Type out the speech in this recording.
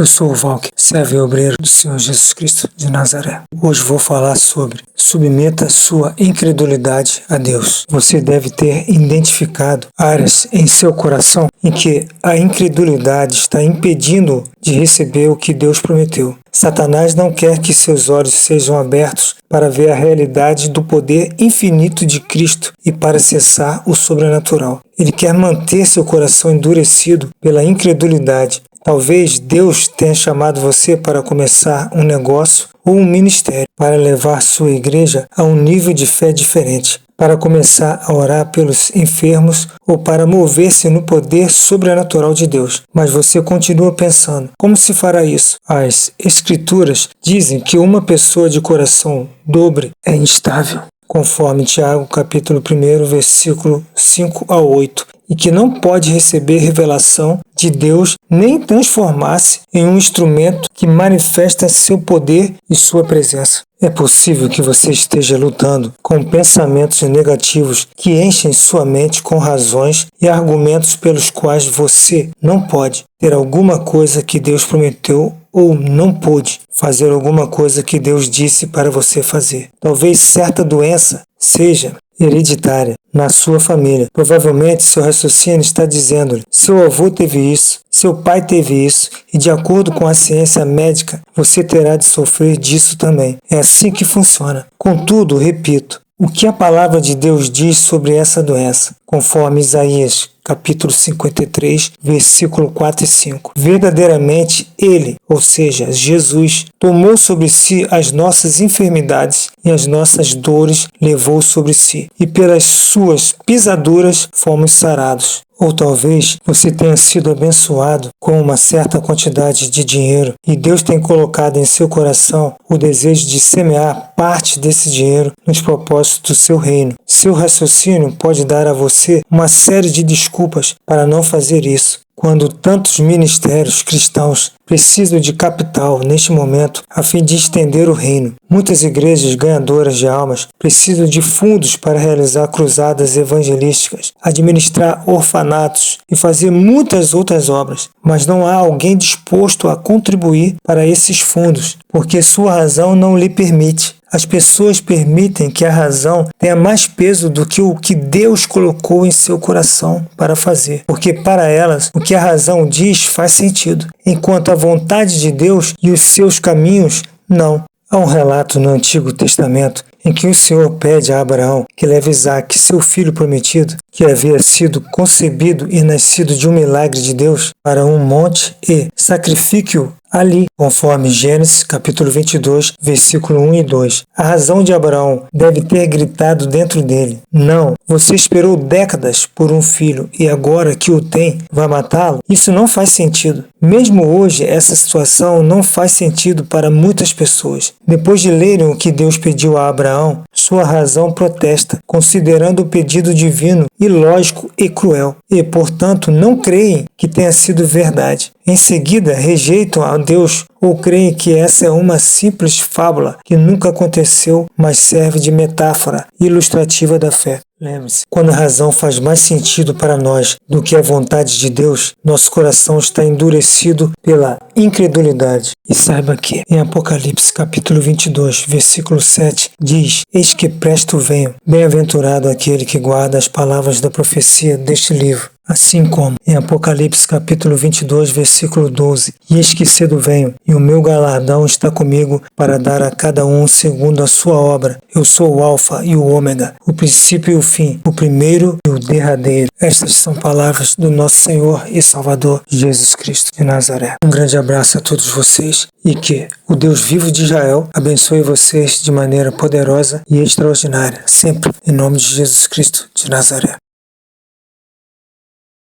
Eu sou o Valk, servo e obreiro do Senhor Jesus Cristo de Nazaré. Hoje vou falar sobre submeta sua incredulidade a Deus. Você deve ter identificado áreas em seu coração em que a incredulidade está impedindo de receber o que Deus prometeu. Satanás não quer que seus olhos sejam abertos para ver a realidade do poder infinito de Cristo e para acessar o sobrenatural. Ele quer manter seu coração endurecido pela incredulidade. Talvez Deus tenha chamado você para começar um negócio ou um ministério, para levar sua igreja a um nível de fé diferente, para começar a orar pelos enfermos ou para mover-se no poder sobrenatural de Deus. Mas você continua pensando, como se fará isso? As Escrituras dizem que uma pessoa de coração dobre é instável, conforme Tiago capítulo 1, versículo 5 a 8, e que não pode receber revelação de Deus nem transformar-se em um instrumento que manifesta seu poder e sua presença. É possível que você esteja lutando com pensamentos negativos que enchem sua mente com razões e argumentos pelos quais você não pode ter alguma coisa que Deus prometeu ou não pôde fazer alguma coisa que Deus disse para você fazer. Talvez certa doença seja hereditária na sua família. Provavelmente seu raciocínio está dizendo-lhe: seu avô teve isso, seu pai teve isso, e de acordo com a ciência médica, você terá de sofrer disso também. É assim que funciona. Contudo, repito, o que a palavra de Deus diz sobre essa doença? Conforme Isaías capítulo 53, versículo 4 e 5. Verdadeiramente Ele, ou seja, Jesus, tomou sobre si as nossas enfermidades e as nossas dores levou sobre si, e pelas suas pisaduras fomos sarados. Ou talvez você tenha sido abençoado com uma certa quantidade de dinheiro e Deus tem colocado em seu coração o desejo de semear parte desse dinheiro nos propósitos do seu reino. Seu raciocínio pode dar a você uma série de desculpas para não fazer isso. Quando tantos ministérios cristãos precisam de capital neste momento a fim de estender o reino, muitas igrejas ganhadoras de almas precisam de fundos para realizar cruzadas evangelísticas, administrar orfanatos e fazer muitas outras obras, mas não há alguém disposto a contribuir para esses fundos, porque sua razão não lhe permite. As pessoas permitem que a razão tenha mais peso do que o que Deus colocou em seu coração para fazer, porque para elas o que a razão diz faz sentido, enquanto a vontade de Deus e os seus caminhos não. Há um relato no Antigo Testamento em que o Senhor pede a Abraão que leve Isaque, seu filho prometido, que havia sido concebido e nascido de um milagre de Deus, para um monte e sacrifique-o ali, conforme Gênesis capítulo 22, versículo 1 e 2. A razão de Abraão deve ter gritado dentro dele: não, você esperou décadas por um filho e agora que o tem, vai matá-lo? Isso não faz sentido. Mesmo hoje, essa situação não faz sentido para muitas pessoas. Depois de lerem o que Deus pediu a Abraão, sua razão protesta, considerando o pedido divino ilógico e cruel, e, portanto, não creem que tenha sido verdade. Em seguida, rejeitam a Deus ou creem que essa é uma simples fábula que nunca aconteceu, mas serve de metáfora ilustrativa da fé. Lembre-se, quando a razão faz mais sentido para nós do que a vontade de Deus, nosso coração está endurecido pela incredulidade. E saiba que, em Apocalipse capítulo 22, versículo 7, diz: eis que presto venho, bem-aventurado aquele que guarda as palavras da profecia deste livro. Assim como em Apocalipse capítulo 22, versículo 12, e eis que cedo venho, e o meu galardão está comigo para dar a cada um segundo a sua obra. Eu sou o Alfa e o Ômega, o princípio e o fim, o primeiro e o derradeiro. Estas são palavras do nosso Senhor e Salvador Jesus Cristo de Nazaré. Um grande abraço a todos vocês e que o Deus vivo de Israel abençoe vocês de maneira poderosa e extraordinária, sempre, em nome de Jesus Cristo de Nazaré.